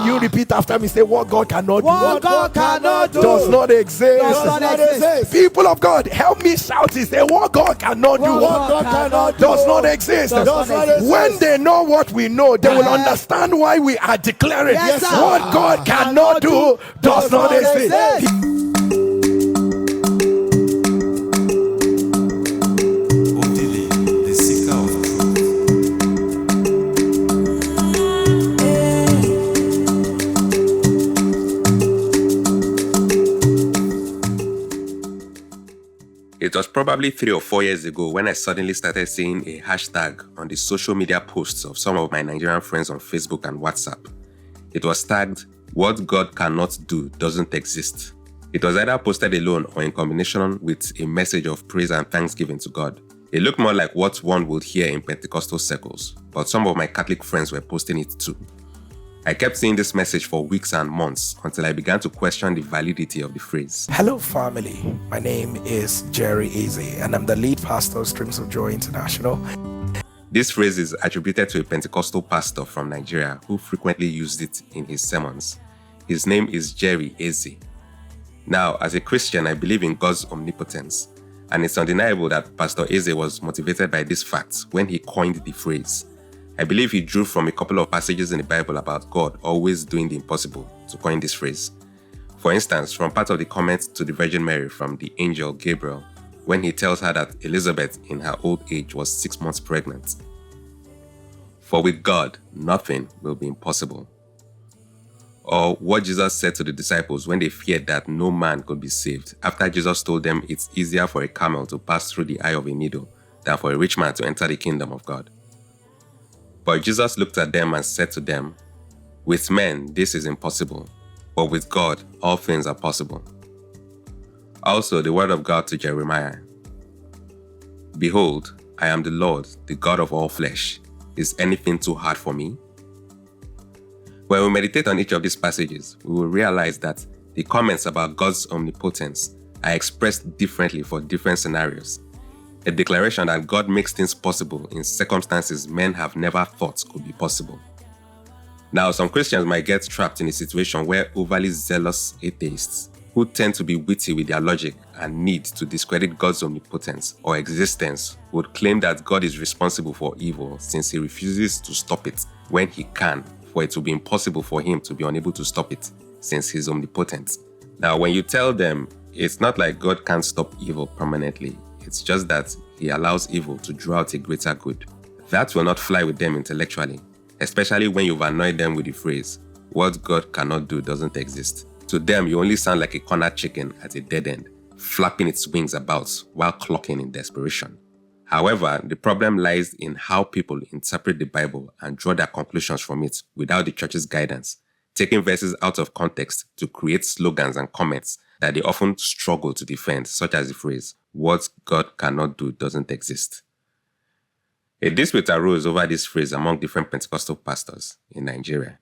Can you repeat after me? Say, what God cannot do. What God cannot do Does not exist. does not exist. People of God, help me shout it. Say, what God cannot do. What God cannot do Does not exist. does not exist. When they know what we know, they will understand why we are declaring Yes, sir. what God cannot do does not exist. It was probably 3 or 4 years ago when I suddenly started seeing a hashtag on the social media posts of some of my Nigerian friends on Facebook and WhatsApp. It was tagged, "What God cannot do doesn't exist." It was either posted alone or in combination with a message of praise and thanksgiving to God. It looked more like what one would hear in Pentecostal circles, but some of my Catholic friends were posting it too. I kept seeing this message for weeks and months until I began to question the validity of the phrase. Hello family, my name is Jerry Eze and I'm the lead pastor of Streams of Joy International. This phrase is attributed to a Pentecostal pastor from Nigeria who frequently used it in his sermons. His name is Jerry Eze. Now, as a Christian, I believe in God's omnipotence, and it's undeniable that Pastor Eze was motivated by this fact when he coined the phrase. I believe he drew from a couple of passages in the Bible about God always doing the impossible to coin this phrase. For instance, from part of the comment to the Virgin Mary from the angel Gabriel, when he tells her that Elizabeth in her old age was 6 months pregnant. For with God, nothing will be impossible. Or what Jesus said to the disciples when they feared that no man could be saved, after Jesus told them it's easier for a camel to pass through the eye of a needle than for a rich man to enter the kingdom of God. But Jesus looked at them and said to them, "With men this is impossible, but with God all things are possible." Also the word of God to Jeremiah, "Behold, I am the Lord, the God of all flesh. Is anything too hard for me?" When we meditate on each of these passages, we will realize that the comments about God's omnipotence are expressed differently for different scenarios. A declaration that God makes things possible in circumstances men have never thought could be possible. Now, some Christians might get trapped in a situation where overly zealous atheists, who tend to be witty with their logic and need to discredit God's omnipotence or existence, would claim that God is responsible for evil since he refuses to stop it when he can, for it to be impossible for him to be unable to stop it since he's omnipotent. Now, when you tell them it's not like God can't stop evil permanently, it's just that he allows evil to draw out a greater good, that will not fly with them intellectually, especially when you've annoyed them with the phrase, "What God cannot do doesn't exist." To them, you only sound like a cornered chicken at a dead end, flapping its wings about while clucking in desperation. However, the problem lies in how people interpret the Bible and draw their conclusions from it without the church's guidance, taking verses out of context to create slogans and comments that they often struggle to defend, such as the phrase, "What God cannot do doesn't exist." A dispute arose over this phrase among different Pentecostal pastors in Nigeria,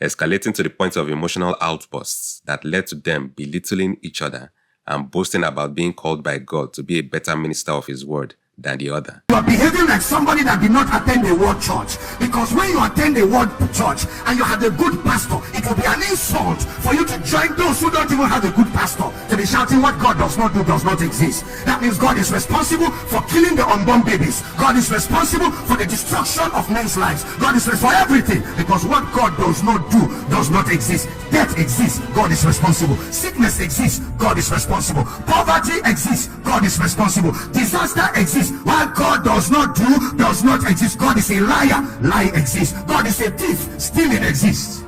escalating to the point of emotional outbursts that led to them belittling each other and boasting about being called by God to be a better minister of his word than the other. You are behaving like somebody that did not attend a word church, because when you attend a word church and you have a good pastor, it will be an insult for you to join those who don't even have a good pastor to be shouting what God does not do does not exist. That means God is responsible for killing the unborn babies. God is responsible for the destruction of men's lives. God is responsible for everything, because what God does not do does not exist. Death exists, God is responsible. Sickness exists, God is responsible. Poverty exists, God is responsible. Disaster exists. What God does not do does not exist. God is a liar, lie exists. God is a thief, stealing exists.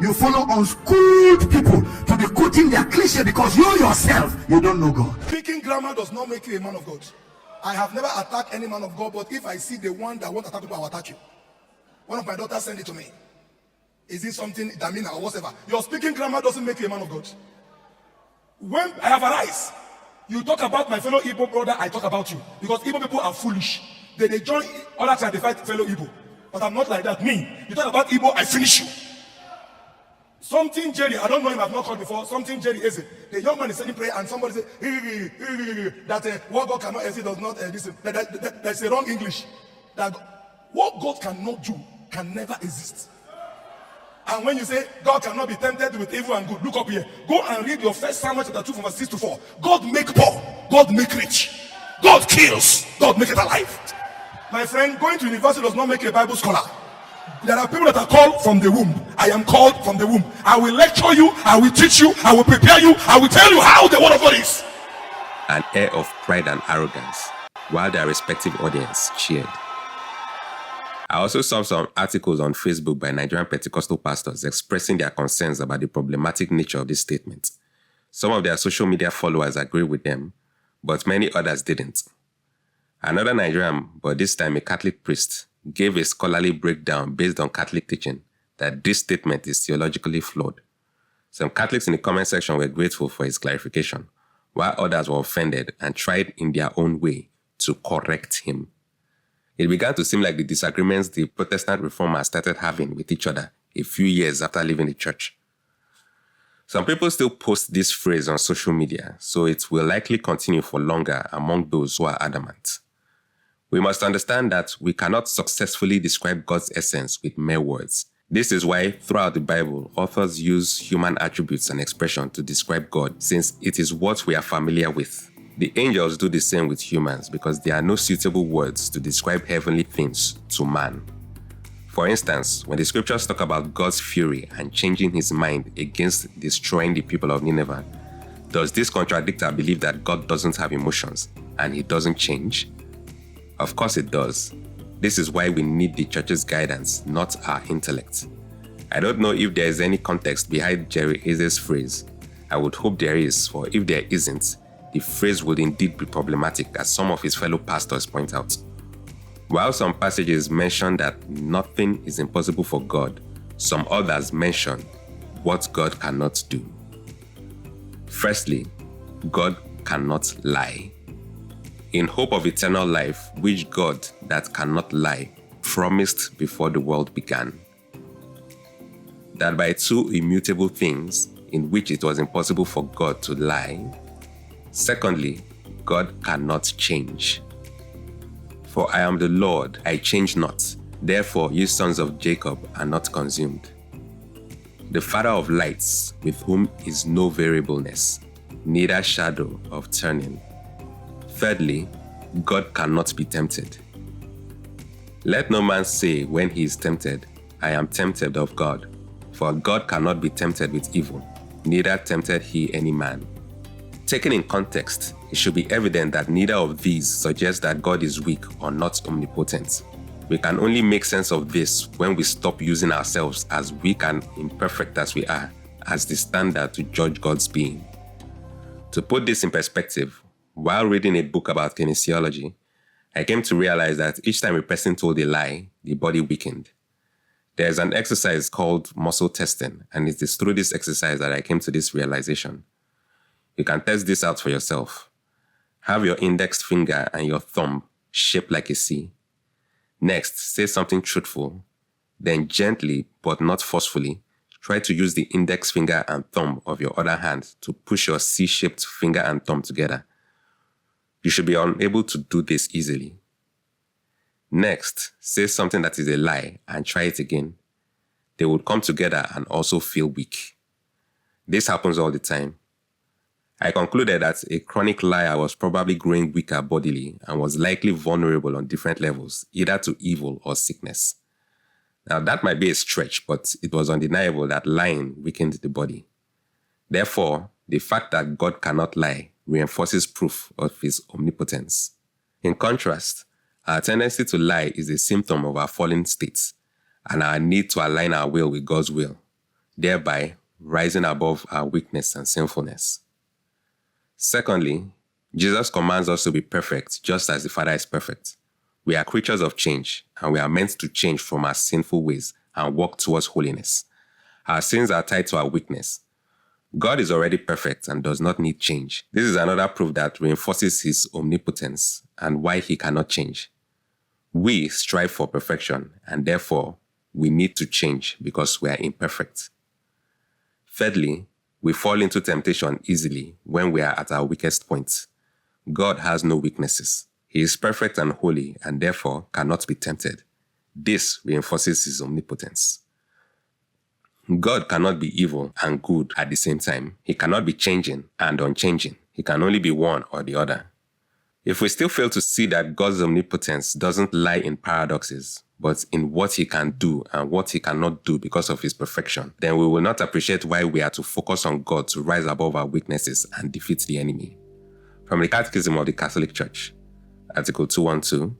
You follow unschooled people to be quoting their cliche because you yourself, you don't know God. Speaking grammar does not make you a man of God. I have never attacked any man of God, but if I see the one that won't attack people, I will attack you. One of my daughters sent it to me. Is it something Damina or whatever? Your speaking grammar doesn't make you a man of God. When I have arise, you talk about my fellow Igbo brother, I talk about you. Because Igbo people are foolish. They join other tribes, they fight fellow Igbo. But I'm not like that. Me, you talk about Igbo, I finish you. Something Jerry, I don't know him, I've not called before. Something Jerry Eze. The young man is saying prayer and somebody say that what God cannot exist does not exist. That's a wrong English. That what God cannot do can never exist. And when you say God cannot be tempted with evil and good, look up here. Go and read your first Samuel chapter 2 from verse 6 to 4. God make poor, God make rich, God kills, God make it alive. My friend, going to university does not make you a Bible scholar. There are people that are called from the womb. I am called from the womb. I will lecture you, I will teach you, I will prepare you, I will tell you how the word of God is. An air of pride and arrogance, while their respective audience cheered. I also saw some articles on Facebook by Nigerian Pentecostal pastors expressing their concerns about the problematic nature of this statement. Some of their social media followers agreed with them, but many others didn't. Another Nigerian, but this time a Catholic priest, gave a scholarly breakdown based on Catholic teaching that this statement is theologically flawed. Some Catholics in the comment section were grateful for his clarification, while others were offended and tried in their own way to correct him. It began to seem like the disagreements the Protestant reformers started having with each other a few years after leaving the church. Some people still post this phrase on social media, so it will likely continue for longer among those who are adamant. We must understand that we cannot successfully describe God's essence with mere words. This is why throughout the Bible, authors use human attributes and expression to describe God, since it is what we are familiar with. The angels do the same with humans because there are no suitable words to describe heavenly things to man. For instance, when the scriptures talk about God's fury and changing his mind against destroying the people of Nineveh, does this contradict our belief that God doesn't have emotions and he doesn't change? Of course it does. This is why we need the church's guidance, not our intellect. I don't know if there is any context behind Jerry Eze's phrase. I would hope there is, for if there isn't, the phrase would indeed be problematic, as some of his fellow pastors point out. While some passages mention that nothing is impossible for God, some others mention what God cannot do. Firstly, God cannot lie. In hope of eternal life, which God that cannot lie promised before the world began, that by two immutable things in which it was impossible for God to lie. Secondly, God cannot change. For I am the Lord, I change not. Therefore, you sons of Jacob are not consumed. The Father of lights, with whom is no variableness, neither shadow of turning. Thirdly, God cannot be tempted. Let no man say when he is tempted, I am tempted of God. For God cannot be tempted with evil, neither tempted he any man. Taken in context, it should be evident that neither of these suggests that God is weak or not omnipotent. We can only make sense of this when we stop using ourselves, as weak and imperfect as we are, as the standard to judge God's being. To put this in perspective, while reading a book about kinesiology, I came to realize that each time a person told a lie, the body weakened. There is an exercise called muscle testing, and it is through this exercise that I came to this realization. You can test this out for yourself. Have your index finger and your thumb shaped like a C. Next, say something truthful. Then gently, but not forcefully, try to use the index finger and thumb of your other hand to push your C-shaped finger and thumb together. You should be unable to do this easily. Next, say something that is a lie and try it again. They will come together and also feel weak. This happens all the time. I concluded that a chronic liar was probably growing weaker bodily and was likely vulnerable on different levels, either to evil or sickness. Now that might be a stretch, but it was undeniable that lying weakened the body. Therefore, the fact that God cannot lie reinforces proof of his omnipotence. In contrast, our tendency to lie is a symptom of our fallen states and our need to align our will with God's will, thereby rising above our weakness and sinfulness. Secondly, Jesus commands us to be perfect just as the Father is perfect. We are creatures of change, and we are meant to change from our sinful ways and walk towards holiness. Our sins are tied to our weakness. God is already perfect and does not need change. This is another proof that reinforces his omnipotence and why he cannot change. We strive for perfection, and therefore we need to change because we are imperfect. Thirdly, we fall into temptation easily when we are at our weakest point. God has no weaknesses. He is perfect and holy and therefore cannot be tempted. This reinforces his omnipotence. God cannot be evil and good at the same time. He cannot be changing and unchanging. He can only be one or the other. If we still fail to see that God's omnipotence doesn't lie in paradoxes, but in what he can do and what he cannot do because of his perfection, then we will not appreciate why we are to focus on God to rise above our weaknesses and defeat the enemy. From the Catechism of the Catholic Church, Article 212,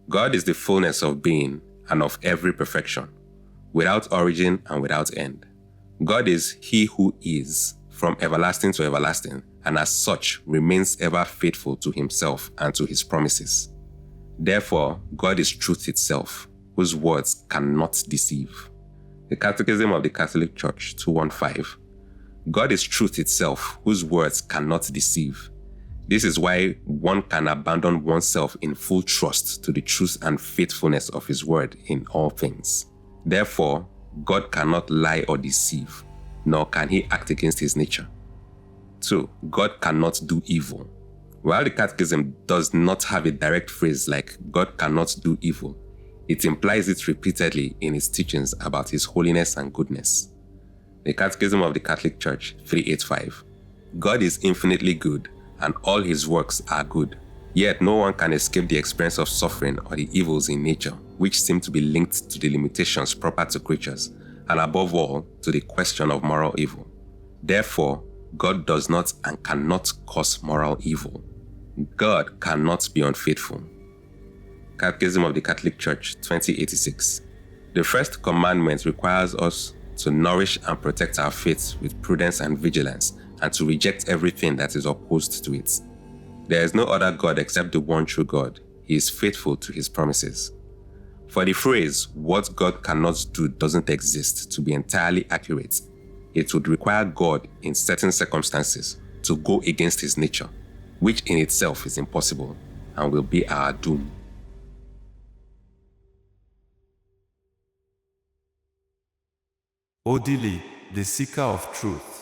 God is the fullness of being and of every perfection, without origin and without end. God is he who is, from everlasting to everlasting, and as such remains ever faithful to himself and to his promises. Therefore, God is truth itself, whose words cannot deceive. The Catechism of the Catholic Church, 215. God is truth itself, whose words cannot deceive. This is why one can abandon oneself in full trust to the truth and faithfulness of his word in all things. Therefore, God cannot lie or deceive, nor can he act against his nature. 2. God cannot do evil. While the Catechism does not have a direct phrase like God cannot do evil, it implies it repeatedly in its teachings about his holiness and goodness. The Catechism of the Catholic Church, 385. God is infinitely good, and all his works are good. Yet no one can escape the experience of suffering or the evils in nature, which seem to be linked to the limitations proper to creatures, and above all, to the question of moral evil. Therefore, God does not and cannot cause moral evil. God cannot be unfaithful. Catechism of the Catholic Church, 2086. The first commandment requires us to nourish and protect our faith with prudence and vigilance, and to reject everything that is opposed to it. There is no other God except the one true God. He is faithful to his promises. For the phrase, what God cannot do doesn't exist, to be entirely accurate, it would require God, in certain circumstances, to go against his nature, which in itself is impossible and will be our doom. Odili, the seeker of truth.